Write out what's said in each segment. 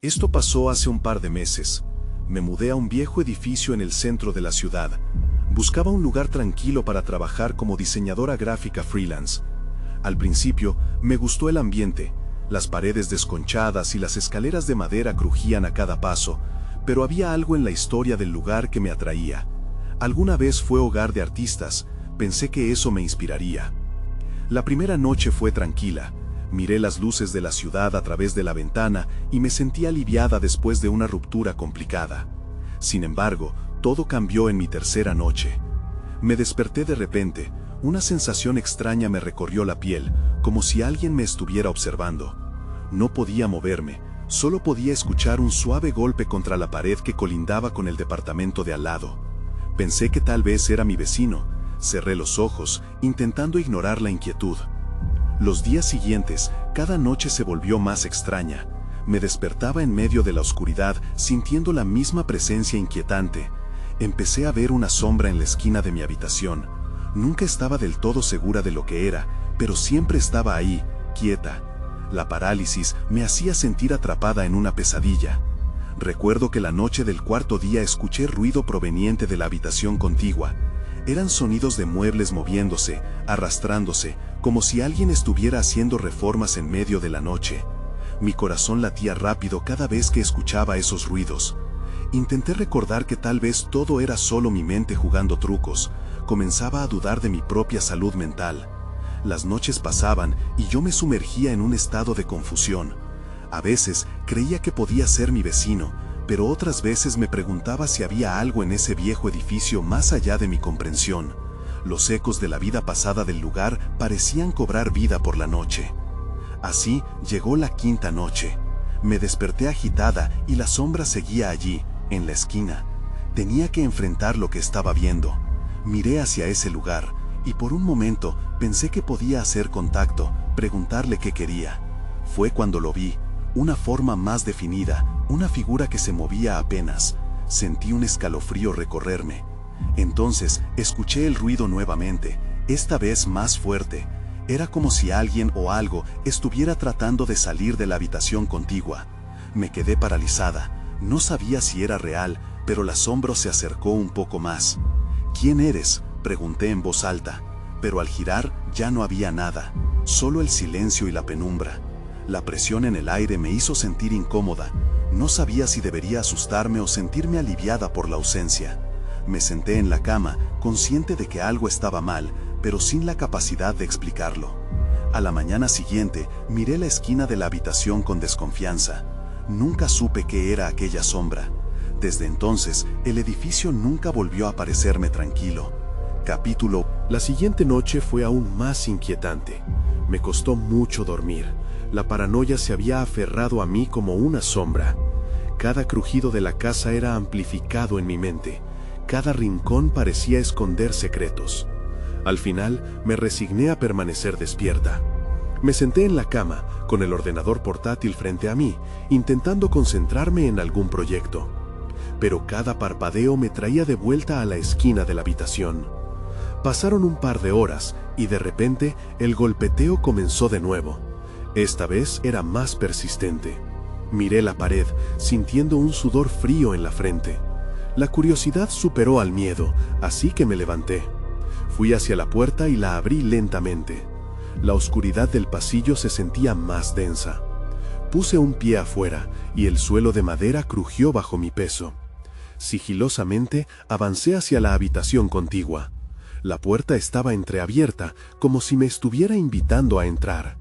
Esto pasó hace un par de meses. Me mudé a un viejo edificio en el centro de la ciudad. Buscaba un lugar tranquilo para trabajar como diseñadora gráfica freelance. Al principio, me gustó el ambiente. Las paredes desconchadas y las escaleras de madera crujían a cada paso, pero había algo en la historia del lugar que me atraía. Alguna vez fue hogar de artistas, pensé que eso me inspiraría. La primera noche fue tranquila. Miré las luces de la ciudad a través de la ventana y me sentí aliviada después de una ruptura complicada. Sin embargo, todo cambió en mi tercera noche. Me desperté de repente, una sensación extraña me recorrió la piel, como si alguien me estuviera observando. No podía moverme, solo podía escuchar un suave golpe contra la pared que colindaba con el departamento de al lado. Pensé que tal vez era mi vecino. Cerré los ojos, intentando ignorar la inquietud. Los días siguientes, cada noche se volvió más extraña. Me despertaba en medio de la oscuridad, sintiendo la misma presencia inquietante. Empecé a ver una sombra en la esquina de mi habitación. Nunca estaba del todo segura de lo que era, pero siempre estaba ahí, quieta. La parálisis me hacía sentir atrapada en una pesadilla. Recuerdo que la noche del cuarto día escuché ruido proveniente de la habitación contigua. Eran sonidos de muebles moviéndose, arrastrándose, como si alguien estuviera haciendo reformas en medio de la noche. Mi corazón latía rápido cada vez que escuchaba esos ruidos. Intenté recordar que tal vez todo era solo mi mente jugando trucos. Comenzaba a dudar de mi propia salud mental. Las noches pasaban y yo me sumergía en un estado de confusión. A veces creía que podía ser mi vecino, pero otras veces me preguntaba si había algo en ese viejo edificio más allá de mi comprensión. Los ecos de la vida pasada del lugar parecían cobrar vida por la noche. Así llegó la quinta noche. Me desperté agitada y la sombra seguía allí, en la esquina. Tenía que enfrentar lo que estaba viendo. Miré hacia ese lugar, y por un momento pensé que podía hacer contacto, preguntarle qué quería. Fue cuando lo vi, una forma más definida, una figura que se movía apenas. Sentí un escalofrío recorrerme. Entonces escuché el ruido nuevamente, esta vez más fuerte. Era como si alguien o algo estuviera tratando de salir de la habitación contigua. Me quedé paralizada. No sabía si era real, pero el asombro se acercó un poco más. ¿Quién eres?, pregunté en voz alta, pero al girar ya no había nada, solo el silencio y la penumbra. La presión en el aire me hizo sentir incómoda. No sabía si debería asustarme o sentirme aliviada por la ausencia. Me senté en la cama, consciente de que algo estaba mal, pero sin la capacidad de explicarlo. A la mañana siguiente, miré la esquina de la habitación con desconfianza. Nunca supe qué era aquella sombra. Desde entonces, el edificio nunca volvió a parecerme tranquilo. Capítulo. La siguiente noche fue aún más inquietante. Me costó mucho dormir. La paranoia se había aferrado a mí como una sombra. Cada crujido de la casa era amplificado en mi mente. Cada rincón parecía esconder secretos. Al final, me resigné a permanecer despierta. Me senté en la cama, con el ordenador portátil frente a mí, intentando concentrarme en algún proyecto. Pero cada parpadeo me traía de vuelta a la esquina de la habitación. Pasaron un par de horas, y de repente, el golpeteo comenzó de nuevo. Esta vez era más persistente. Miré la pared, sintiendo un sudor frío en la frente. La curiosidad superó al miedo, así que me levanté. Fui hacia la puerta y la abrí lentamente. La oscuridad del pasillo se sentía más densa. Puse un pie afuera, y el suelo de madera crujió bajo mi peso. Sigilosamente avancé hacia la habitación contigua. La puerta estaba entreabierta, como si me estuviera invitando a entrar.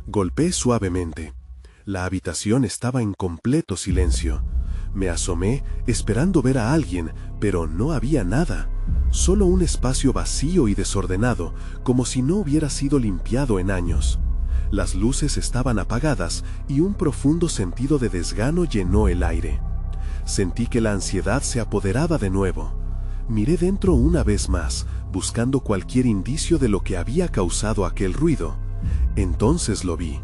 Golpeé suavemente. La habitación estaba en completo silencio. Me asomé, esperando ver a alguien, pero no había nada. Solo un espacio vacío y desordenado, como si no hubiera sido limpiado en años. Las luces estaban apagadas y un profundo sentido de desgano llenó el aire. Sentí que la ansiedad se apoderaba de nuevo. Miré dentro una vez más, buscando cualquier indicio de lo que había causado aquel ruido. Entonces lo vi.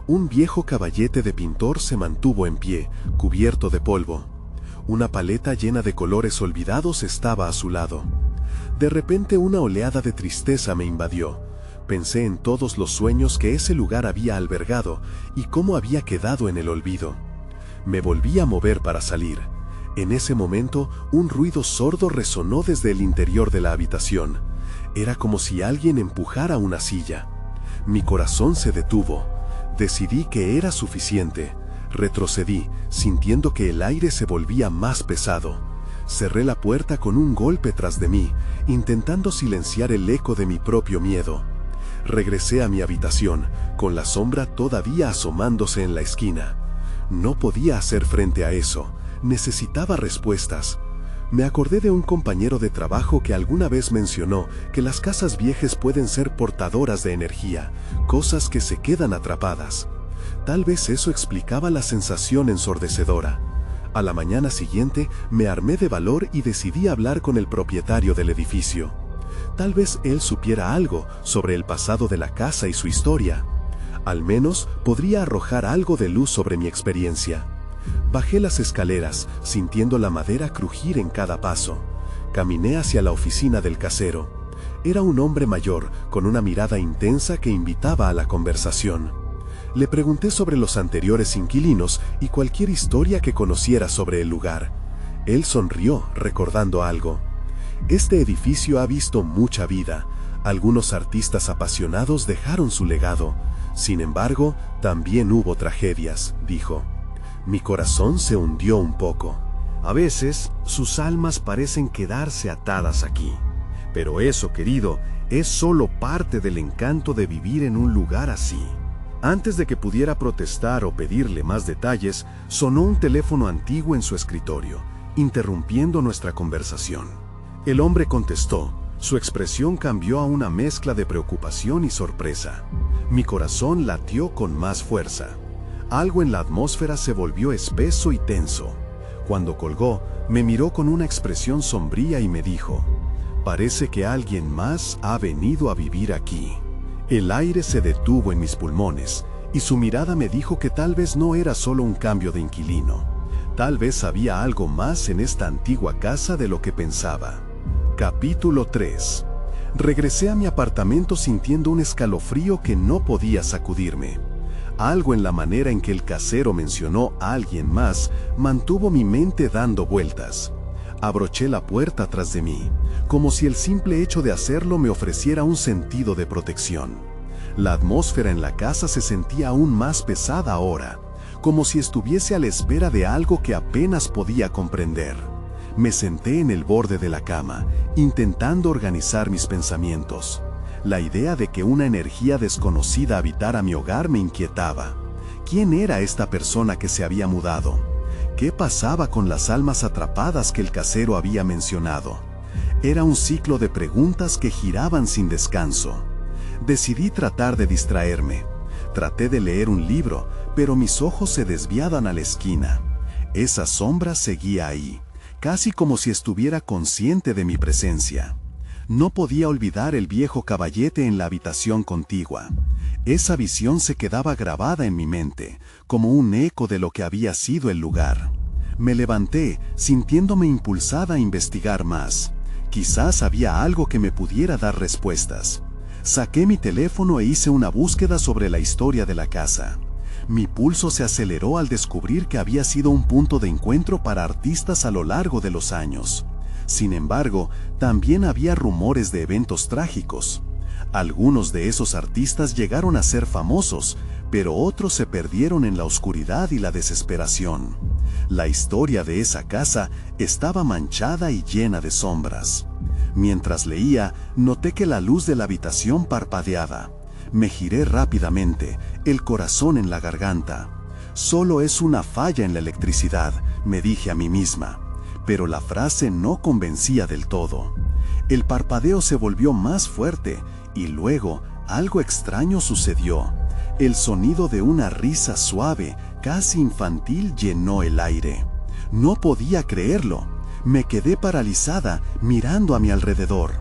Un viejo caballete de pintor se mantuvo en pie, cubierto de polvo. Una paleta llena de colores olvidados estaba a su lado. De repente una oleada de tristeza me invadió. Pensé en todos los sueños que ese lugar había albergado y cómo había quedado en el olvido. Me volví a mover para salir. En ese momento, un ruido sordo resonó desde el interior de la habitación. Era como si alguien empujara una silla. Mi corazón se detuvo. Decidí que era suficiente. Retrocedí, sintiendo que el aire se volvía más pesado. Cerré la puerta con un golpe tras de mí, intentando silenciar el eco de mi propio miedo. Regresé a mi habitación, con la sombra todavía asomándose en la esquina. No podía hacer frente a eso. Necesitaba respuestas. Me acordé de un compañero de trabajo que alguna vez mencionó que las casas viejas pueden ser portadoras de energía, cosas que se quedan atrapadas. Tal vez eso explicaba la sensación ensordecedora. A la mañana siguiente me armé de valor y decidí hablar con el propietario del edificio. Tal vez él supiera algo sobre el pasado de la casa y su historia. Al menos podría arrojar algo de luz sobre mi experiencia. Bajé las escaleras, sintiendo la madera crujir en cada paso. Caminé hacia la oficina del casero. Era un hombre mayor, con una mirada intensa que invitaba a la conversación. Le pregunté sobre los anteriores inquilinos y cualquier historia que conociera sobre el lugar. Él sonrió, recordando algo. Este edificio ha visto mucha vida. Algunos artistas apasionados dejaron su legado. Sin embargo, también hubo tragedias, dijo. Mi corazón se hundió un poco. A veces, sus almas parecen quedarse atadas aquí. Pero eso, querido, es solo parte del encanto de vivir en un lugar así. Antes de que pudiera protestar o pedirle más detalles, sonó un teléfono antiguo en su escritorio, interrumpiendo nuestra conversación. El hombre contestó. Su expresión cambió a una mezcla de preocupación y sorpresa. Mi corazón latió con más fuerza. Algo en la atmósfera se volvió espeso y tenso. Cuando colgó, me miró con una expresión sombría y me dijo: «Parece que alguien más ha venido a vivir aquí». El aire se detuvo en mis pulmones, y su mirada me dijo que tal vez no era solo un cambio de inquilino. Tal vez había algo más en esta antigua casa de lo que pensaba. Capítulo 3. Regresé a mi apartamento sintiendo un escalofrío que no podía sacudirme. Algo en la manera en que el casero mencionó a alguien más mantuvo mi mente dando vueltas. Abroché la puerta tras de mí, como si el simple hecho de hacerlo me ofreciera un sentido de protección. La atmósfera en la casa se sentía aún más pesada ahora, como si estuviese a la espera de algo que apenas podía comprender. Me senté en el borde de la cama, intentando organizar mis pensamientos. La idea de que una energía desconocida habitara mi hogar me inquietaba. ¿Quién era esta persona que se había mudado? ¿Qué pasaba con las almas atrapadas que el casero había mencionado? Era un ciclo de preguntas que giraban sin descanso. Decidí tratar de distraerme. Traté de leer un libro, pero mis ojos se desviaban a la esquina. Esa sombra seguía ahí, casi como si estuviera consciente de mi presencia. No podía olvidar el viejo caballete en la habitación contigua. Esa visión se quedaba grabada en mi mente, como un eco de lo que había sido el lugar. Me levanté, sintiéndome impulsada a investigar más. Quizás había algo que me pudiera dar respuestas. Saqué mi teléfono e hice una búsqueda sobre la historia de la casa. Mi pulso se aceleró al descubrir que había sido un punto de encuentro para artistas a lo largo de los años. Sin embargo, también había rumores de eventos trágicos. Algunos de esos artistas llegaron a ser famosos, pero otros se perdieron en la oscuridad y la desesperación. La historia de esa casa estaba manchada y llena de sombras. Mientras leía, noté que la luz de la habitación parpadeaba. Me giré rápidamente, el corazón en la garganta. Solo es una falla en la electricidad, me dije a mí misma. Pero la frase no convencía del todo. El parpadeo se volvió más fuerte y luego algo extraño sucedió. El sonido de una risa suave, casi infantil, llenó el aire. No podía creerlo. Me quedé paralizada mirando a mi alrededor,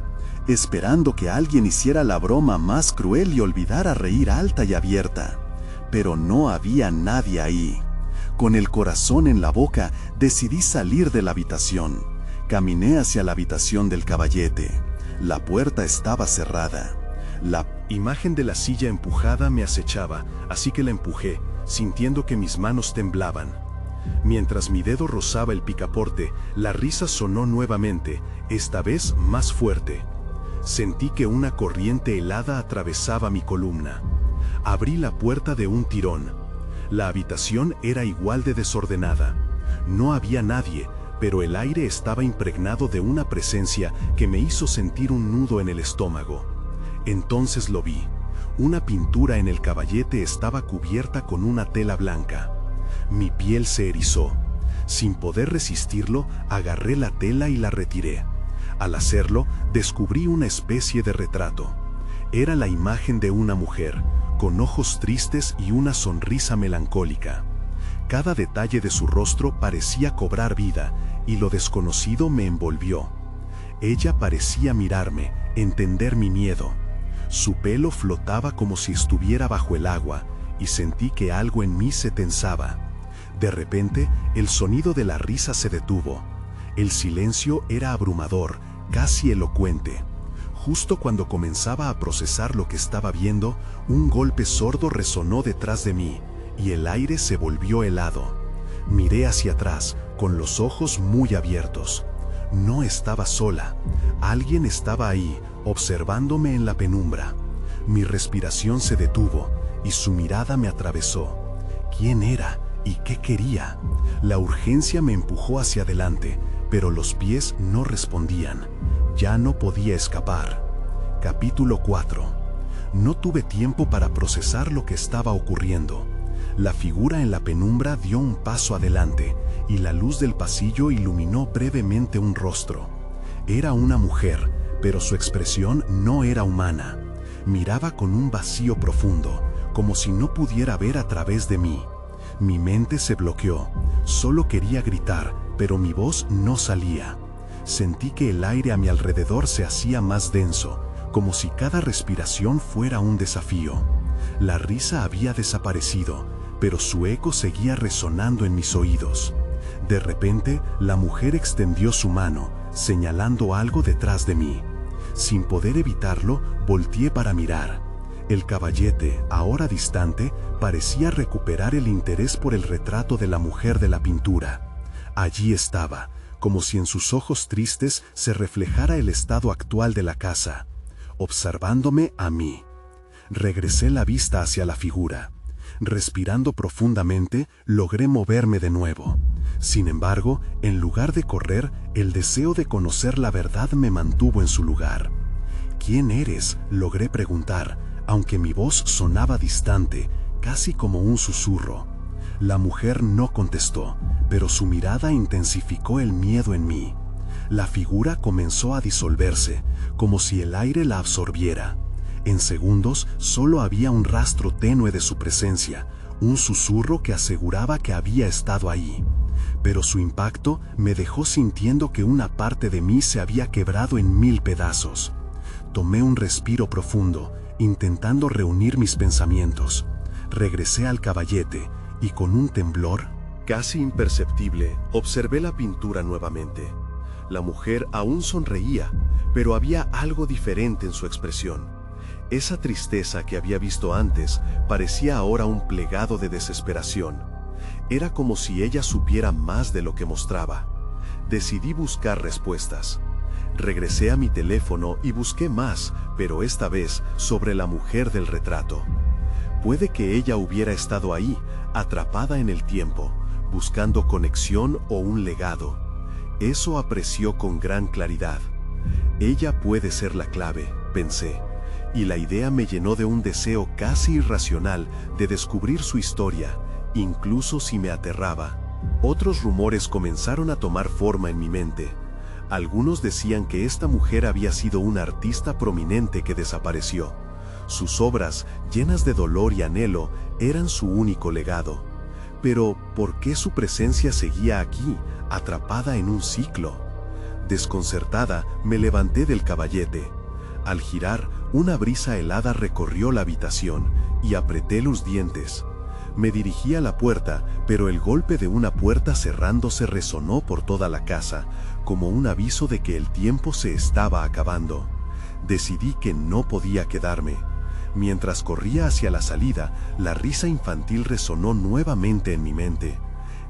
esperando que alguien hiciera la broma más cruel y olvidara reír alta y abierta. Pero no había nadie ahí. Con el corazón en la boca, decidí salir de la habitación. Caminé hacia la habitación del caballete. La puerta estaba cerrada. La imagen de la silla empujada me acechaba, así que la empujé, sintiendo que mis manos temblaban. Mientras mi dedo rozaba el picaporte, la risa sonó nuevamente, esta vez más fuerte. Sentí que una corriente helada atravesaba mi columna. Abrí la puerta de un tirón. La habitación era igual de desordenada. No había nadie, pero el aire estaba impregnado de una presencia que me hizo sentir un nudo en el estómago. Entonces lo vi. Una pintura en el caballete estaba cubierta con una tela blanca. Mi piel se erizó. Sin poder resistirlo, agarré la tela y la retiré. Al hacerlo, descubrí una especie de retrato. Era la imagen de una mujer, con ojos tristes y una sonrisa melancólica. Cada detalle de su rostro parecía cobrar vida, y lo desconocido me envolvió. Ella parecía mirarme, entender mi miedo. Su pelo flotaba como si estuviera bajo el agua, y sentí que algo en mí se tensaba. De repente, el sonido de la risa se detuvo. El silencio era abrumador, casi elocuente. Justo cuando comenzaba a procesar lo que estaba viendo, un golpe sordo resonó detrás de mí, y el aire se volvió helado. Miré hacia atrás, con los ojos muy abiertos. No estaba sola. Alguien estaba ahí, observándome en la penumbra. Mi respiración se detuvo, y su mirada me atravesó. ¿Quién era? ¿Y qué quería? La urgencia me empujó hacia adelante, pero los pies no respondían. Ya no podía escapar. Capítulo 4. No tuve tiempo para procesar lo que estaba ocurriendo. La figura en la penumbra dio un paso adelante, y la luz del pasillo iluminó brevemente un rostro. Era una mujer, pero su expresión no era humana. Miraba con un vacío profundo, como si no pudiera ver a través de mí. Mi mente se bloqueó. Solo quería gritar, pero mi voz no salía. Sentí que el aire a mi alrededor se hacía más denso, como si cada respiración fuera un desafío. La risa había desaparecido, pero su eco seguía resonando en mis oídos. De repente, la mujer extendió su mano, señalando algo detrás de mí. Sin poder evitarlo, volteé para mirar. El caballete, ahora distante, parecía recuperar el interés por el retrato de la mujer de la pintura. Allí estaba, como si en sus ojos tristes se reflejara el estado actual de la casa, observándome a mí. Regresé la vista hacia la figura. Respirando profundamente, logré moverme de nuevo. Sin embargo, en lugar de correr, el deseo de conocer la verdad me mantuvo en su lugar. ¿Quién eres?, logré preguntar, aunque mi voz sonaba distante, casi como un susurro. La mujer no contestó, pero su mirada intensificó el miedo en mí. La figura comenzó a disolverse, como si el aire la absorbiera. En segundos, solo había un rastro tenue de su presencia, un susurro que aseguraba que había estado ahí. Pero su impacto me dejó sintiendo que una parte de mí se había quebrado en 1000 pedazos. Tomé un respiro profundo, intentando reunir mis pensamientos. Regresé al caballete, y con un temblor casi imperceptible, observé la pintura nuevamente. La mujer aún sonreía, pero había algo diferente en su expresión. Esa tristeza que había visto antes parecía ahora un plegado de desesperación. Era como si ella supiera más de lo que mostraba. Decidí buscar respuestas. Regresé a mi teléfono y busqué más, pero esta vez sobre la mujer del retrato. Puede que ella hubiera estado ahí, atrapada en el tiempo, buscando conexión o un legado. Eso apreció con gran claridad. Ella puede ser la clave, pensé, y la idea me llenó de un deseo casi irracional de descubrir su historia, incluso si me aterraba. Otros rumores comenzaron a tomar forma en mi mente. Algunos decían que esta mujer había sido una artista prominente que desapareció. Sus obras, llenas de dolor y anhelo, eran su único legado. Pero, ¿por qué su presencia seguía aquí, atrapada en un ciclo? Desconcertada, me levanté del caballete. Al girar, una brisa helada recorrió la habitación, y apreté los dientes. Me dirigí a la puerta, pero el golpe de una puerta cerrándose resonó por toda la casa, como un aviso de que el tiempo se estaba acabando. Decidí que no podía quedarme. Mientras corría hacia la salida, la risa infantil resonó nuevamente en mi mente.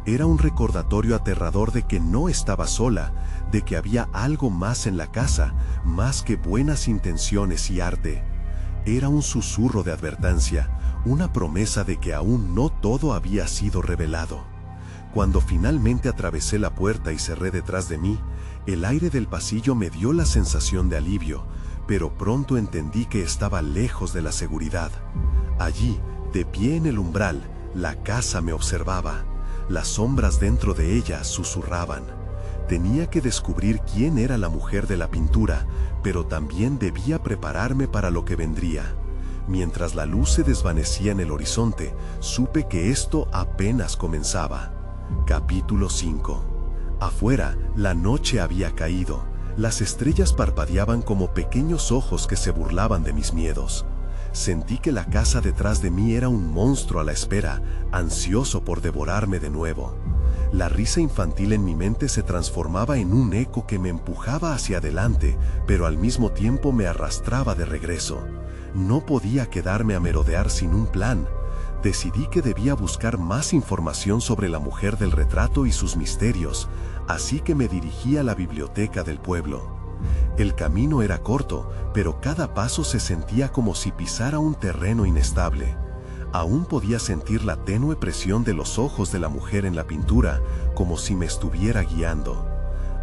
Era un recordatorio aterrador de que no estaba sola, de que había algo más en la casa, más que buenas intenciones y arte. Era un susurro de advertencia, una promesa de que aún no todo había sido revelado. Cuando finalmente atravesé la puerta y cerré detrás de mí, el aire del pasillo me dio la sensación de alivio, pero pronto entendí que estaba lejos de la seguridad. Allí, de pie en el umbral, la casa me observaba. Las sombras dentro de ella susurraban. Tenía que descubrir quién era la mujer de la pintura, pero también debía prepararme para lo que vendría. Mientras la luz se desvanecía en el horizonte, supe que esto apenas comenzaba. Capítulo 5. Afuera, la noche había caído. Las estrellas parpadeaban como pequeños ojos que se burlaban de mis miedos. Sentí que la casa detrás de mí era un monstruo a la espera, ansioso por devorarme de nuevo. La risa infantil en mi mente se transformaba en un eco que me empujaba hacia adelante, pero al mismo tiempo me arrastraba de regreso. No podía quedarme a merodear sin un plan. Decidí que debía buscar más información sobre la mujer del retrato y sus misterios, así que me dirigí a la biblioteca del pueblo. El camino era corto, pero cada paso se sentía como si pisara un terreno inestable. Aún podía sentir la tenue presión de los ojos de la mujer en la pintura, como si me estuviera guiando.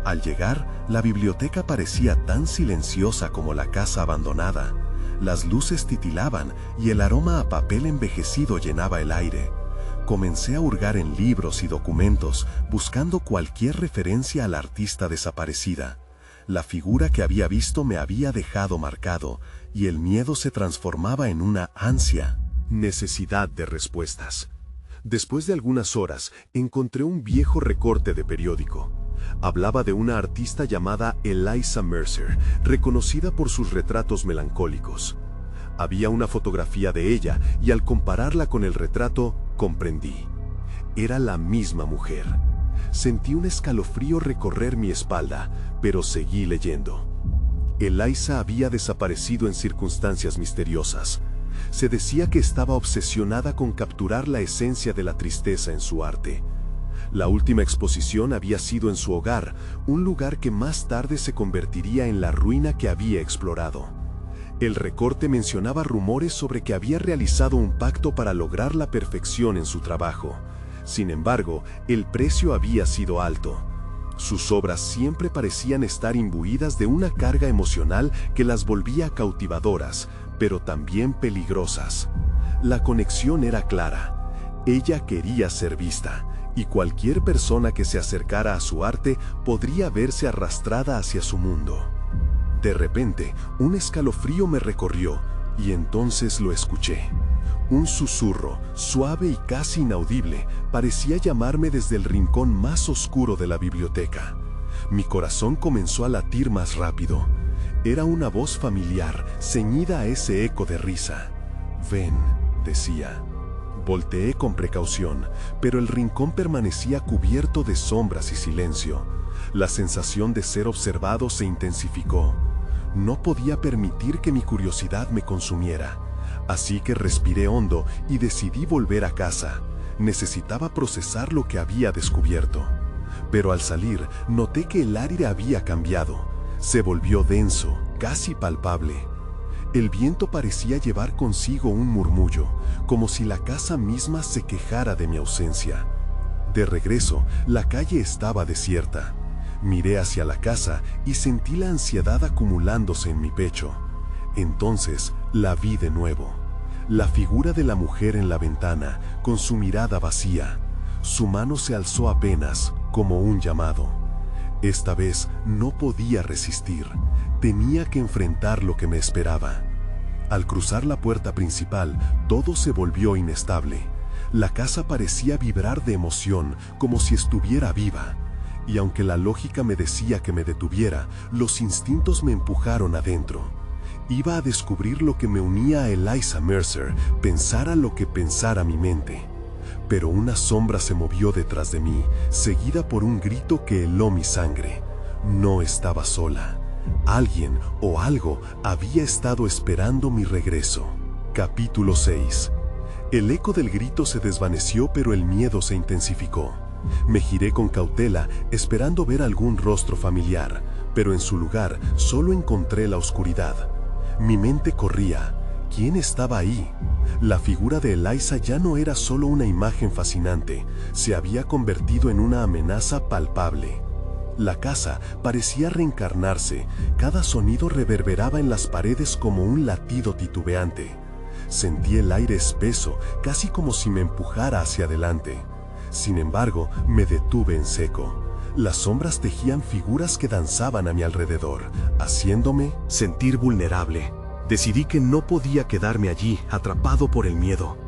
Al llegar, la biblioteca parecía tan silenciosa como la casa abandonada. Las luces titilaban y el aroma a papel envejecido llenaba el aire. Comencé a hurgar en libros y documentos, buscando cualquier referencia a la artista desaparecida. La figura que había visto me había dejado marcado, y el miedo se transformaba en una ansia, necesidad de respuestas. Después de algunas horas, encontré un viejo recorte de periódico. Hablaba de una artista llamada Eliza Mercer, reconocida por sus retratos melancólicos. Había una fotografía de ella, y al compararla con el retrato, comprendí. Era la misma mujer. Sentí un escalofrío recorrer mi espalda, pero seguí leyendo. Eliza había desaparecido en circunstancias misteriosas. Se decía que estaba obsesionada con capturar la esencia de la tristeza en su arte. La última exposición había sido en su hogar, un lugar que más tarde se convertiría en la ruina que había explorado. El recorte mencionaba rumores sobre que había realizado un pacto para lograr la perfección en su trabajo. Sin embargo, el precio había sido alto. Sus obras siempre parecían estar imbuidas de una carga emocional que las volvía cautivadoras, pero también peligrosas. La conexión era clara. Ella quería ser vista, y cualquier persona que se acercara a su arte podría verse arrastrada hacia su mundo. De repente, un escalofrío me recorrió, y entonces lo escuché. Un susurro, suave y casi inaudible, parecía llamarme desde el rincón más oscuro de la biblioteca. Mi corazón comenzó a latir más rápido. Era una voz familiar, ceñida a ese eco de risa. «Ven», decía. Volteé con precaución, pero el rincón permanecía cubierto de sombras y silencio. La sensación de ser observado se intensificó. No podía permitir que mi curiosidad me consumiera. Así que respiré hondo y decidí volver a casa. Necesitaba procesar lo que había descubierto. Pero al salir, noté que el aire había cambiado. Se volvió denso, casi palpable. El viento parecía llevar consigo un murmullo, como si la casa misma se quejara de mi ausencia. De regreso, la calle estaba desierta. Miré hacia la casa y sentí la ansiedad acumulándose en mi pecho. Entonces, la vi de nuevo. La figura de la mujer en la ventana, con su mirada vacía. Su mano se alzó apenas, como un llamado. Esta vez no podía resistir. Tenía que enfrentar lo que me esperaba. Al cruzar la puerta principal, todo se volvió inestable. La casa parecía vibrar de emoción, como si estuviera viva. Y aunque la lógica me decía que me detuviera, los instintos me empujaron adentro. Iba a descubrir lo que me unía a Eliza Mercer, pensara lo que pensara mi mente. Pero una sombra se movió detrás de mí, seguida por un grito que heló mi sangre. No estaba sola. Alguien o algo había estado esperando mi regreso. Capítulo 6. El eco del grito se desvaneció, pero el miedo se intensificó. Me giré con cautela, esperando ver algún rostro familiar, pero en su lugar solo encontré la oscuridad. Mi mente corría. ¿Quién estaba ahí? La figura de Eliza ya no era solo una imagen fascinante, se había convertido en una amenaza palpable. La casa parecía reencarnarse, cada sonido reverberaba en las paredes como un latido titubeante. Sentí el aire espeso, casi como si me empujara hacia adelante. Sin embargo, me detuve en seco. Las sombras tejían figuras que danzaban a mi alrededor, haciéndome sentir vulnerable. Decidí que no podía quedarme allí, atrapado por el miedo.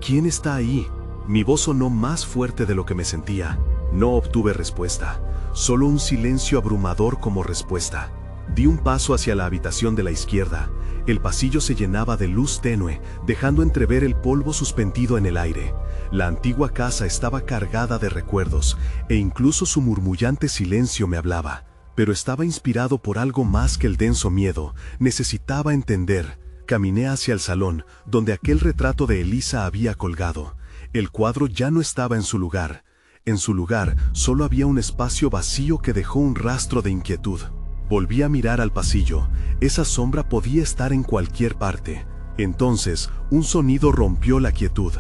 ¿Quién está ahí? Mi voz sonó más fuerte de lo que me sentía. No obtuve respuesta, solo un silencio abrumador como respuesta. Di un paso hacia la habitación de la izquierda. El pasillo se llenaba de luz tenue, dejando entrever el polvo suspendido en el aire. La antigua casa estaba cargada de recuerdos, e incluso su murmullante silencio me hablaba. Pero estaba inspirado por algo más que el denso miedo. Necesitaba entender. Caminé hacia el salón, donde aquel retrato de Eliza había colgado. El cuadro ya no estaba en su lugar. En su lugar solo había un espacio vacío que dejó un rastro de inquietud. Volví a mirar al pasillo. Esa sombra podía estar en cualquier parte. Entonces, un sonido rompió la quietud.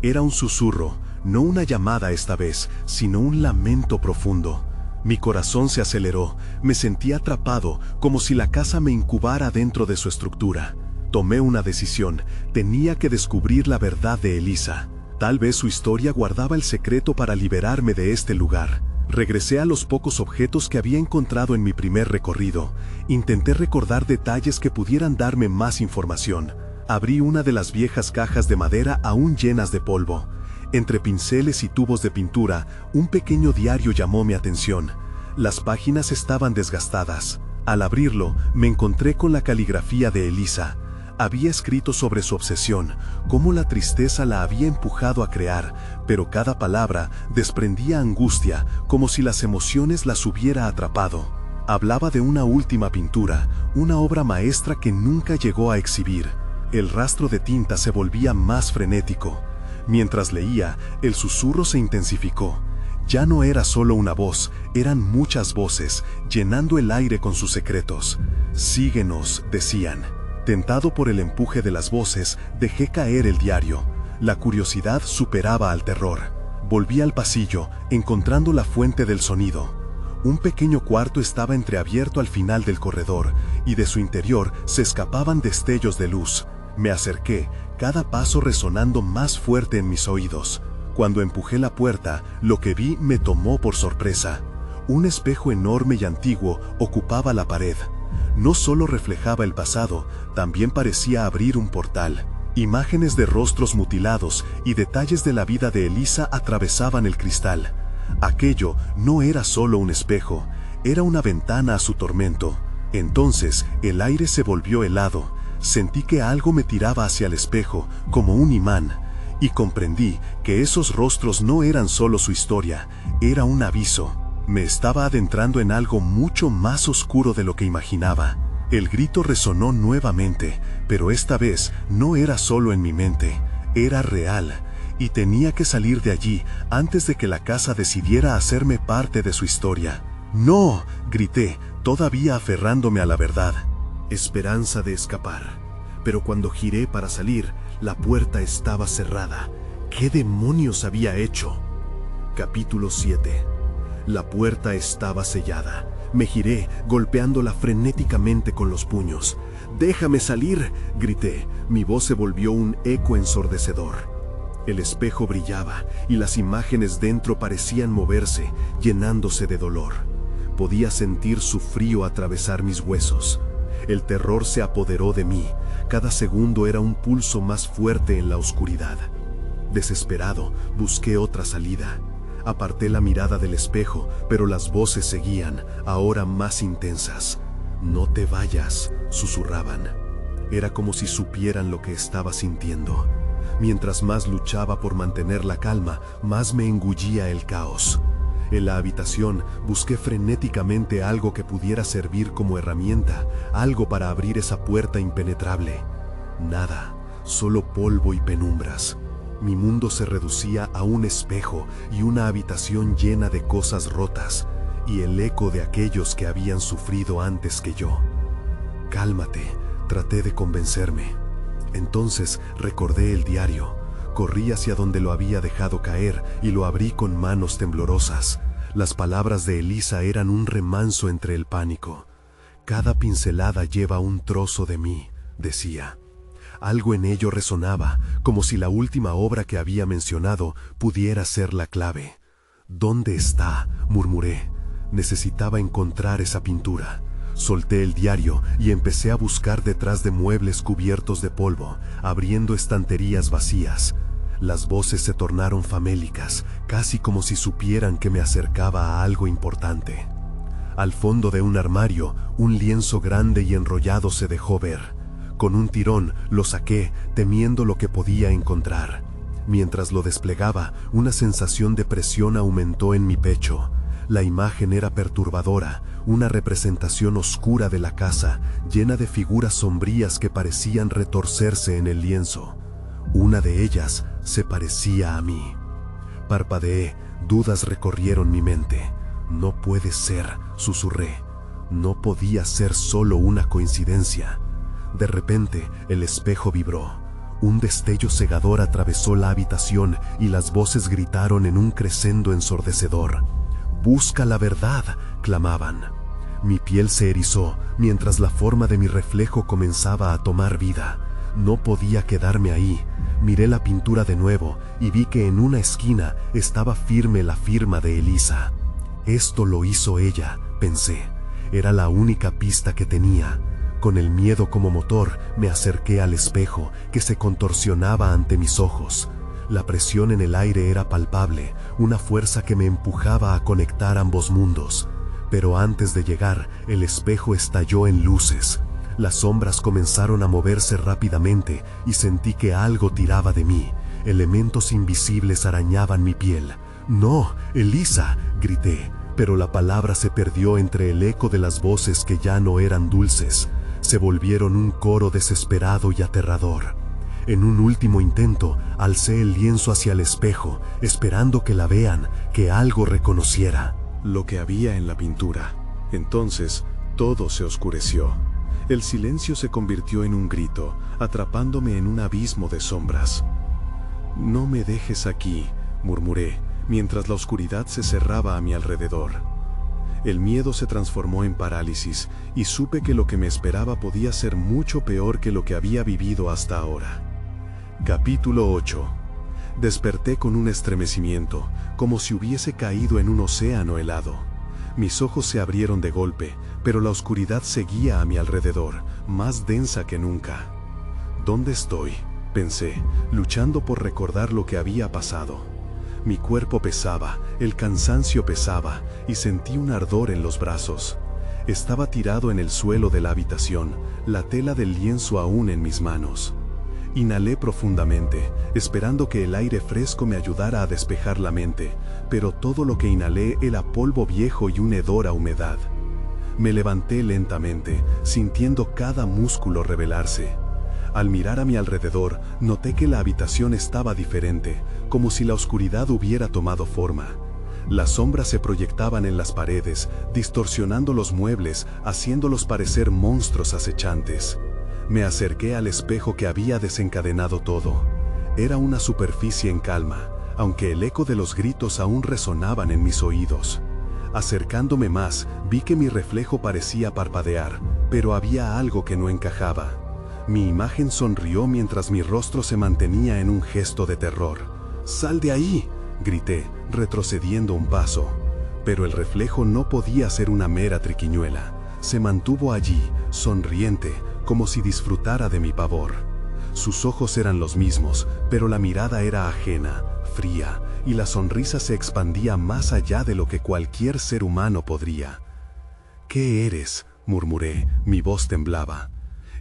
Era un susurro, no una llamada esta vez, sino un lamento profundo. Mi corazón se aceleró, me sentí atrapado, como si la casa me incubara dentro de su estructura. Tomé una decisión, tenía que descubrir la verdad de Eliza. Tal vez su historia guardaba el secreto para liberarme de este lugar. Regresé a los pocos objetos que había encontrado en mi primer recorrido. Intenté recordar detalles que pudieran darme más información. Abrí una de las viejas cajas de madera aún llenas de polvo. Entre pinceles y tubos de pintura, un pequeño diario llamó mi atención. Las páginas estaban desgastadas. Al abrirlo, me encontré con la caligrafía de Eliza. Había escrito sobre su obsesión, cómo la tristeza la había empujado a crear, pero cada palabra desprendía angustia, como si las emociones las hubiera atrapado. Hablaba de una última pintura, una obra maestra que nunca llegó a exhibir. El rastro de tinta se volvía más frenético. Mientras leía, el susurro se intensificó. Ya no era solo una voz, eran muchas voces, llenando el aire con sus secretos. «Síguenos», decían. Tentado por el empuje de las voces, dejé caer el diario. La curiosidad superaba al terror. Volví al pasillo, encontrando la fuente del sonido. Un pequeño cuarto estaba entreabierto al final del corredor, y de su interior se escapaban destellos de luz. Me acerqué, cada paso resonando más fuerte en mis oídos. Cuando empujé la puerta, lo que vi me tomó por sorpresa. Un espejo enorme y antiguo ocupaba la pared. No solo reflejaba el pasado, también parecía abrir un portal. Imágenes de rostros mutilados y detalles de la vida de Eliza atravesaban el cristal. Aquello no era solo un espejo, era una ventana a su tormento. Entonces, el aire se volvió helado. Sentí que algo me tiraba hacia el espejo, como un imán, y comprendí que esos rostros no eran solo su historia, era un aviso. Me estaba adentrando en algo mucho más oscuro de lo que imaginaba. El grito resonó nuevamente, pero esta vez no era solo en mi mente, era real, y tenía que salir de allí antes de que la casa decidiera hacerme parte de su historia. «¡No!», grité, todavía aferrándome a la verdad. Esperanza de escapar. Pero cuando giré para salir, la puerta estaba cerrada. ¿Qué demonios había hecho? Capítulo 7. La puerta estaba sellada. Me giré, golpeándola frenéticamente con los puños. «¡Déjame salir!», grité. Mi voz se volvió un eco ensordecedor. El espejo brillaba, y las imágenes dentro parecían moverse, llenándose de dolor. Podía sentir su frío atravesar mis huesos. El terror se apoderó de mí. Cada segundo era un pulso más fuerte en la oscuridad. Desesperado, busqué otra salida. Aparté la mirada del espejo, pero las voces seguían, ahora más intensas. «No te vayas», susurraban. Era como si supieran lo que estaba sintiendo. Mientras más luchaba por mantener la calma, más me engullía el caos. En la habitación busqué frenéticamente algo que pudiera servir como herramienta, algo para abrir esa puerta impenetrable. Nada, solo polvo y penumbras. Mi mundo se reducía a un espejo y una habitación llena de cosas rotas y el eco de aquellos que habían sufrido antes que yo. Cálmate, traté de convencerme. Entonces recordé el diario, corrí hacia donde lo había dejado caer y lo abrí con manos temblorosas. Las palabras de Elisa eran un remanso entre el pánico. Cada pincelada lleva un trozo de mí, decía. Algo en ello resonaba, como si la última obra que había mencionado pudiera ser la clave. ¿Dónde está?, murmuré. Necesitaba encontrar esa pintura. Solté el diario y empecé a buscar detrás de muebles cubiertos de polvo, abriendo estanterías vacías. Las voces se tornaron famélicas, casi como si supieran que me acercaba a algo importante. Al fondo de un armario, un lienzo grande y enrollado se dejó ver. Con un tirón lo saqué, temiendo lo que podía encontrar. Mientras lo desplegaba, una sensación de presión aumentó en mi pecho. La imagen era perturbadora, una representación oscura de la casa, llena de figuras sombrías que parecían retorcerse en el lienzo. Una de ellas se parecía a mí. Parpadeé, dudas recorrieron mi mente. No puede ser, susurré. No podía ser solo una coincidencia. De repente, el espejo vibró. Un destello cegador atravesó la habitación y las voces gritaron en un crescendo ensordecedor. «¡Busca la verdad!», clamaban. Mi piel se erizó mientras la forma de mi reflejo comenzaba a tomar vida. No podía quedarme ahí. Miré la pintura de nuevo y vi que en una esquina estaba firme la firma de Elisa. Esto lo hizo ella, pensé. Era la única pista que tenía. Con el miedo como motor, me acerqué al espejo, que se contorsionaba ante mis ojos. La presión en el aire era palpable, una fuerza que me empujaba a conectar ambos mundos. Pero antes de llegar, el espejo estalló en luces. Las sombras comenzaron a moverse rápidamente y sentí que algo tiraba de mí. Elementos invisibles arañaban mi piel. «¡No, Elisa!», grité, pero la palabra se perdió entre el eco de las voces que ya no eran dulces. Se volvieron un coro desesperado y aterrador. En un último intento, alcé el lienzo hacia el espejo, esperando que la vean, que algo reconociera. Lo que había en la pintura. Entonces, todo se oscureció. El silencio se convirtió en un grito, atrapándome en un abismo de sombras. «No me dejes aquí», murmuré, mientras la oscuridad se cerraba a mi alrededor. El miedo se transformó en parálisis y supe que lo que me esperaba podía ser mucho peor que lo que había vivido hasta ahora. Capítulo 8. Desperté con un estremecimiento, como si hubiese caído en un océano helado. Mis ojos se abrieron de golpe, pero la oscuridad seguía a mi alrededor, más densa que nunca. ¿Dónde estoy?, pensé, luchando por recordar lo que había pasado. Mi cuerpo pesaba, el cansancio pesaba, y sentí un ardor en los brazos. Estaba tirado en el suelo de la habitación, la tela del lienzo aún en mis manos. Inhalé profundamente, esperando que el aire fresco me ayudara a despejar la mente, pero todo lo que inhalé era polvo viejo y un hedor a humedad. Me levanté lentamente, sintiendo cada músculo rebelarse. Al mirar a mi alrededor, noté que la habitación estaba diferente, como si la oscuridad hubiera tomado forma. Las sombras se proyectaban en las paredes, distorsionando los muebles, haciéndolos parecer monstruos acechantes. Me acerqué al espejo que había desencadenado todo. Era una superficie en calma, aunque el eco de los gritos aún resonaban en mis oídos. Acercándome más, vi que mi reflejo parecía parpadear, pero había algo que no encajaba. Mi imagen sonrió mientras mi rostro se mantenía en un gesto de terror. «¡Sal de ahí!», grité, retrocediendo un paso. Pero el reflejo no podía ser una mera triquiñuela. Se mantuvo allí, sonriente, como si disfrutara de mi pavor. Sus ojos eran los mismos, pero la mirada era ajena, fría, y la sonrisa se expandía más allá de lo que cualquier ser humano podría. «¿Qué eres?», murmuré, mi voz temblaba.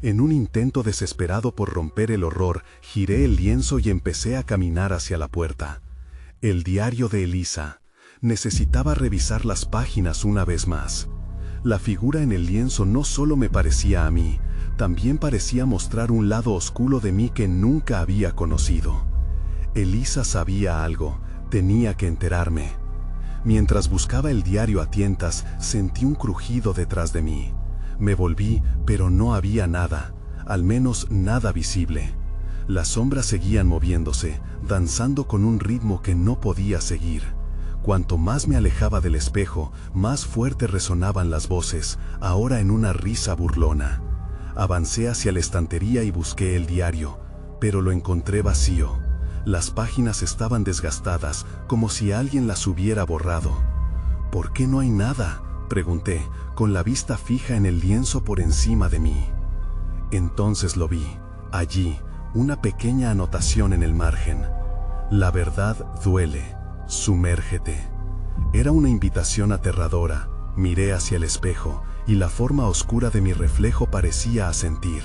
En un intento desesperado por romper el horror, giré el lienzo y empecé a caminar hacia la puerta. El diario de Elisa. Necesitaba revisar las páginas una vez más. La figura en el lienzo no solo me parecía a mí, también parecía mostrar un lado oscuro de mí que nunca había conocido. Elisa sabía algo, tenía que enterarme. Mientras buscaba el diario a tientas, sentí un crujido detrás de mí. Me volví, pero no había nada, al menos nada visible. Las sombras seguían moviéndose, danzando con un ritmo que no podía seguir. Cuanto más me alejaba del espejo, más fuerte resonaban las voces, ahora en una risa burlona. Avancé hacia la estantería y busqué el diario, pero lo encontré vacío. Las páginas estaban desgastadas, como si alguien las hubiera borrado. ¿Por qué no hay nada?, pregunté, con la vista fija en el lienzo por encima de mí. Entonces lo vi, allí, una pequeña anotación en el margen. La verdad duele, sumérgete. Era una invitación aterradora. Miré hacia el espejo, y la forma oscura de mi reflejo parecía asentir.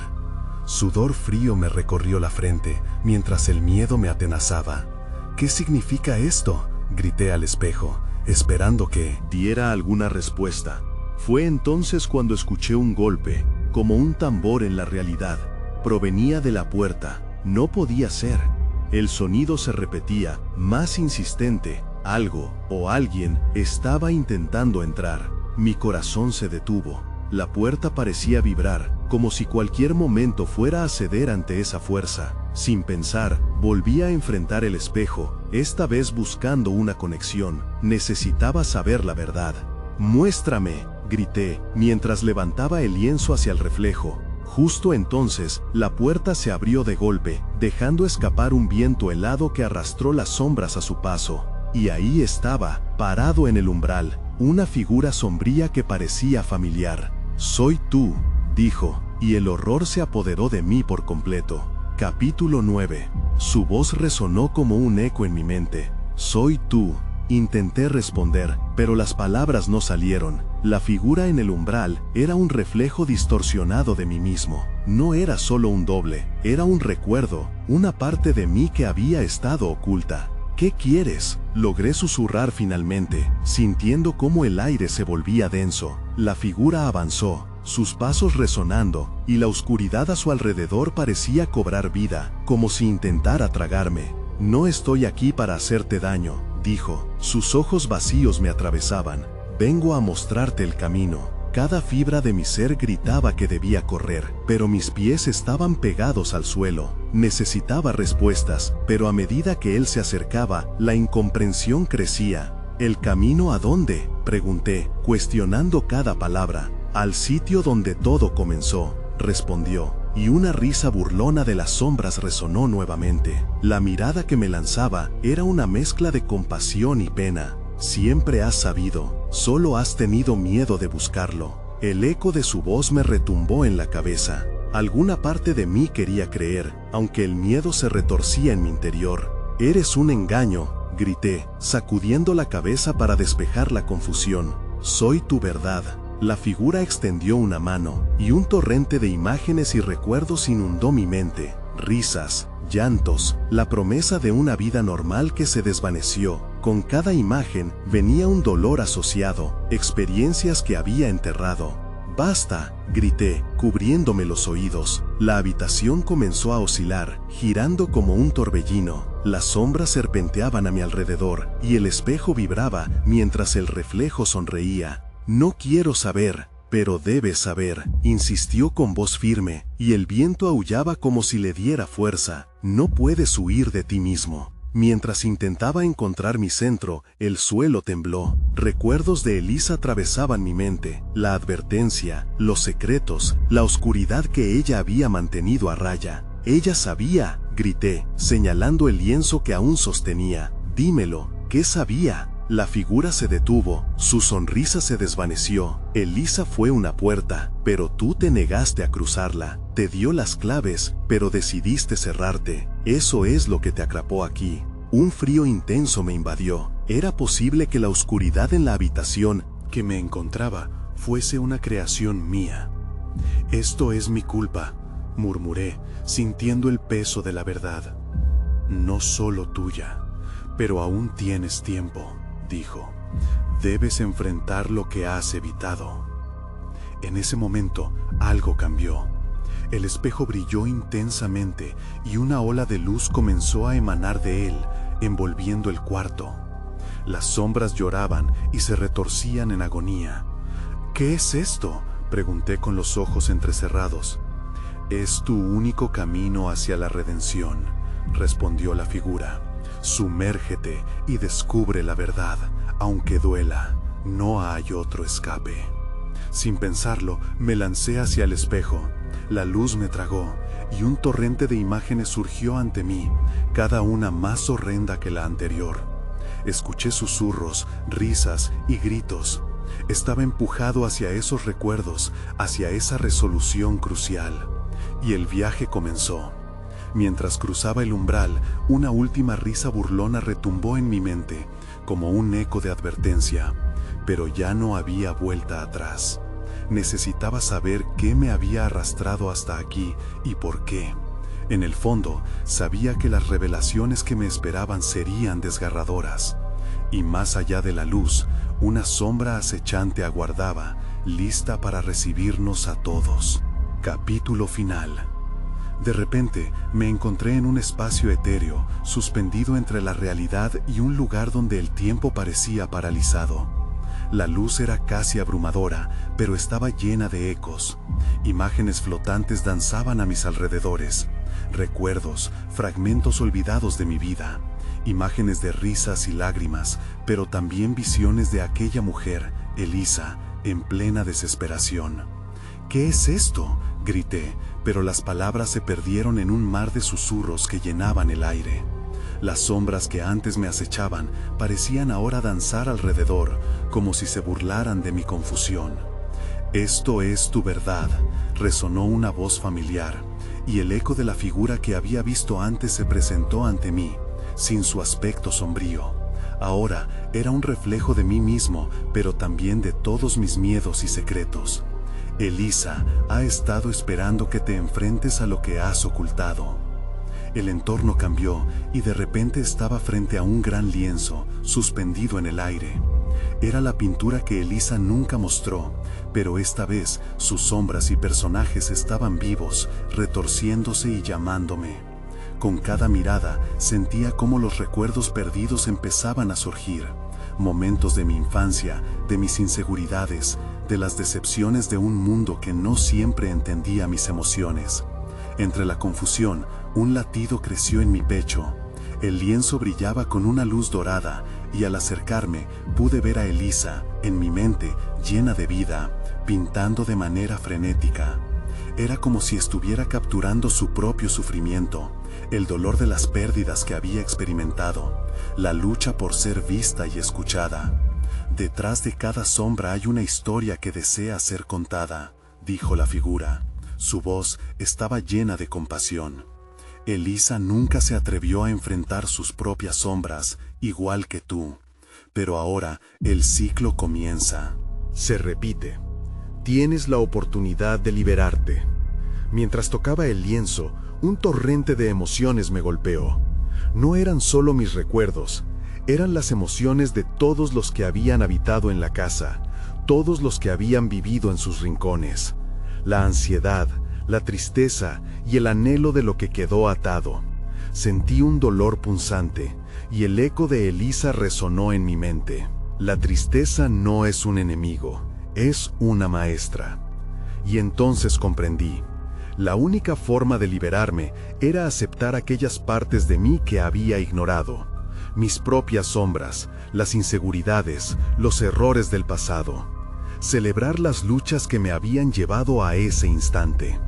Sudor frío me recorrió la frente, mientras el miedo me atenazaba. ¿Qué significa esto?, grité al espejo, esperando que diera alguna respuesta. Fue entonces cuando escuché un golpe, como un tambor en la realidad. Provenía de la puerta. No podía ser. El sonido se repetía, más insistente. Algo, o alguien, estaba intentando entrar. Mi corazón se detuvo. La puerta parecía vibrar, como si cualquier momento fuera a ceder ante esa fuerza. Sin pensar, volví a enfrentar el espejo, esta vez buscando una conexión. Necesitaba saber la verdad. «Muéstrame», grité, mientras levantaba el lienzo hacia el reflejo. Justo entonces, la puerta se abrió de golpe, dejando escapar un viento helado que arrastró las sombras a su paso. Y ahí estaba, parado en el umbral, una figura sombría que parecía familiar. «Soy tú», dijo, y el horror se apoderó de mí por completo. Capítulo 9. Su voz resonó como un eco en mi mente. «Soy tú». Intenté responder, pero las palabras no salieron. La figura en el umbral era un reflejo distorsionado de mí mismo. No era solo un doble, era un recuerdo, una parte de mí que había estado oculta. «¿Qué quieres?», logré susurrar finalmente, sintiendo cómo el aire se volvía denso. La figura avanzó, sus pasos resonando, y la oscuridad a su alrededor parecía cobrar vida, como si intentara tragarme. «No estoy aquí para hacerte daño», dijo. Sus ojos vacíos me atravesaban. «Vengo a mostrarte el camino». Cada fibra de mi ser gritaba que debía correr, pero mis pies estaban pegados al suelo. Necesitaba respuestas, pero a medida que él se acercaba, la incomprensión crecía. «¿El camino a dónde?», pregunté, cuestionando cada palabra. «Al sitio donde todo comenzó», respondió, y una risa burlona de las sombras resonó nuevamente. La mirada que me lanzaba era una mezcla de compasión y pena. «Siempre has sabido, solo has tenido miedo de buscarlo». El eco de su voz me retumbó en la cabeza. Alguna parte de mí quería creer, aunque el miedo se retorcía en mi interior. «Eres un engaño», grité, sacudiendo la cabeza para despejar la confusión. «Soy tu verdad». La figura extendió una mano, y un torrente de imágenes y recuerdos inundó mi mente. Risas, llantos, la promesa de una vida normal que se desvaneció. Con cada imagen venía un dolor asociado, experiencias que había enterrado. «Basta», grité, cubriéndome los oídos. La habitación comenzó a oscilar, girando como un torbellino. Las sombras serpenteaban a mi alrededor, y el espejo vibraba mientras el reflejo sonreía. «No quiero saber». «Pero debes saber», insistió con voz firme, y el viento aullaba como si le diera fuerza. «No puedes huir de ti mismo». Mientras intentaba encontrar mi centro, el suelo tembló. Recuerdos de Elisa atravesaban mi mente, la advertencia, los secretos, la oscuridad que ella había mantenido a raya. «Ella sabía», grité, señalando el lienzo que aún sostenía. «Dímelo, ¿qué sabía?». La figura se detuvo, su sonrisa se desvaneció. «Elisa fue una puerta, pero tú te negaste a cruzarla. Te dio las claves, pero decidiste cerrarte. Eso es lo que te atrapó aquí». Un frío intenso me invadió. Era posible que la oscuridad en la habitación que me encontraba fuese una creación mía. «Esto es mi culpa», murmuré, sintiendo el peso de la verdad. «No solo tuya, pero aún tienes tiempo», dijo. «Debes enfrentar lo que has evitado». En ese momento, algo cambió. El espejo brilló intensamente y una ola de luz comenzó a emanar de él, envolviendo el cuarto. Las sombras lloraban y se retorcían en agonía. ¿Qué es esto?, pregunté con los ojos entrecerrados. Es tu único camino hacia la redención, respondió la figura. Sumérgete y descubre la verdad, aunque duela. No hay otro escape. Sin pensarlo, me lancé hacia el espejo. La luz me tragó y un torrente de imágenes surgió ante mí, cada una más horrenda que la anterior. Escuché susurros, risas y gritos. Estaba empujado hacia esos recuerdos, hacia esa resolución crucial. Y el viaje comenzó. Mientras cruzaba el umbral, una última risa burlona retumbó en mi mente, como un eco de advertencia. Pero ya no había vuelta atrás. Necesitaba saber qué me había arrastrado hasta aquí y por qué. En el fondo, sabía que las revelaciones que me esperaban serían desgarradoras. Y más allá de la luz, una sombra acechante aguardaba, lista para recibirnos a todos. Capítulo final. De repente, me encontré en un espacio etéreo, suspendido entre la realidad y un lugar donde el tiempo parecía paralizado. La luz era casi abrumadora, pero estaba llena de ecos. Imágenes flotantes danzaban a mis alrededores. Recuerdos, fragmentos olvidados de mi vida. Imágenes de risas y lágrimas, pero también visiones de aquella mujer, Elisa, en plena desesperación. ¿Qué es esto?, grité, pero las palabras se perdieron en un mar de susurros que llenaban el aire. Las sombras que antes me acechaban parecían ahora danzar alrededor, como si se burlaran de mi confusión. «Esto es tu verdad», resonó una voz familiar, y el eco de la figura que había visto antes se presentó ante mí, sin su aspecto sombrío. Ahora era un reflejo de mí mismo, pero también de todos mis miedos y secretos. «Elisa ha estado esperando que te enfrentes a lo que has ocultado». El entorno cambió y de repente estaba frente a un gran lienzo, suspendido en el aire. Era la pintura que Elisa nunca mostró, pero esta vez sus sombras y personajes estaban vivos, retorciéndose y llamándome. Con cada mirada sentía cómo los recuerdos perdidos empezaban a surgir, momentos de mi infancia, de mis inseguridades, de las decepciones de un mundo que no siempre entendía mis emociones. Entre la confusión, un latido creció en mi pecho. El lienzo brillaba con una luz dorada y al acercarme pude ver a Elisa, en mi mente, llena de vida, pintando de manera frenética. Era como si estuviera capturando su propio sufrimiento, el dolor de las pérdidas que había experimentado, la lucha por ser vista y escuchada. «Detrás de cada sombra hay una historia que desea ser contada», dijo la figura. Su voz estaba llena de compasión. Elisa nunca se atrevió a enfrentar sus propias sombras, igual que tú. Pero ahora el ciclo comienza. Se repite. Tienes la oportunidad de liberarte. Mientras tocaba el lienzo, un torrente de emociones me golpeó. No eran solo mis recuerdos, eran las emociones de todos los que habían habitado en la casa, todos los que habían vivido en sus rincones. La ansiedad, la tristeza y el anhelo de lo que quedó atado. Sentí un dolor punzante, y el eco de Elisa resonó en mi mente. La tristeza no es un enemigo, es una maestra. Y entonces comprendí. La única forma de liberarme era aceptar aquellas partes de mí que había ignorado. Mis propias sombras, las inseguridades, los errores del pasado. Celebrar las luchas que me habían llevado a ese instante.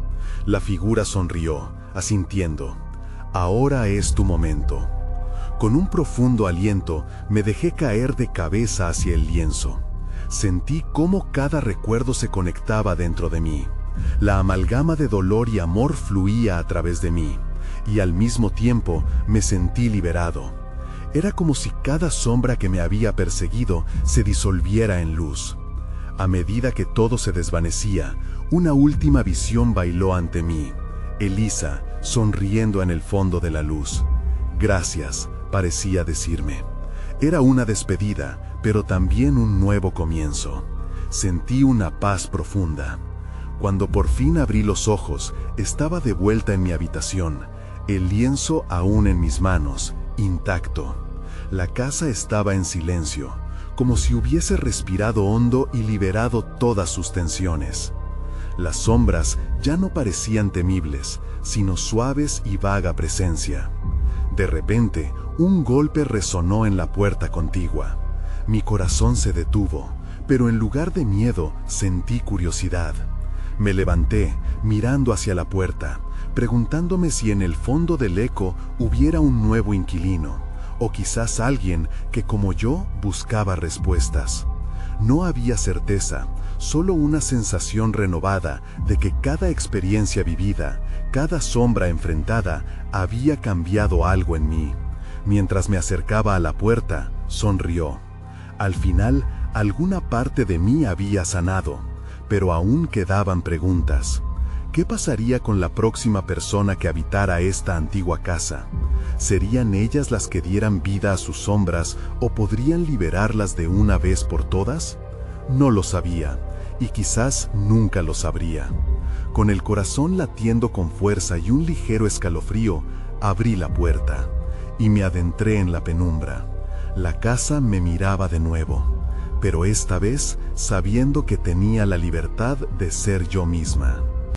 La figura sonrió, asintiendo. Ahora es tu momento. Con un profundo aliento, me dejé caer de cabeza hacia el lienzo. Sentí cómo cada recuerdo se conectaba dentro de mí. La amalgama de dolor y amor fluía a través de mí, y al mismo tiempo me sentí liberado. Era como si cada sombra que me había perseguido se disolviera en luz. A medida que todo se desvanecía, una última visión bailó ante mí. Elisa, sonriendo en el fondo de la luz. «Gracias», parecía decirme. Era una despedida, pero también un nuevo comienzo. Sentí una paz profunda. Cuando por fin abrí los ojos, estaba de vuelta en mi habitación, el lienzo aún en mis manos, intacto. La casa estaba en silencio, como si hubiese respirado hondo y liberado todas sus tensiones. Las sombras ya no parecían temibles, sino suaves y vaga presencia. De repente, un golpe resonó en la puerta contigua. Mi corazón se detuvo, pero en lugar de miedo, sentí curiosidad. Me levanté, mirando hacia la puerta, preguntándome si en el fondo del eco hubiera un nuevo inquilino, o quizás alguien que como yo buscaba respuestas. No había certeza, solo una sensación renovada de que cada experiencia vivida, cada sombra enfrentada, había cambiado algo en mí. Mientras me acercaba a la puerta, sonrió. Al final, alguna parte de mí había sanado, pero aún quedaban preguntas. ¿Qué pasaría con la próxima persona que habitara esta antigua casa? ¿Serían ellas las que dieran vida a sus sombras o podrían liberarlas de una vez por todas? No lo sabía, y quizás nunca lo sabría. Con el corazón latiendo con fuerza y un ligero escalofrío, abrí la puerta y me adentré en la penumbra. La casa me miraba de nuevo, pero esta vez sabiendo que tenía la libertad de ser yo misma.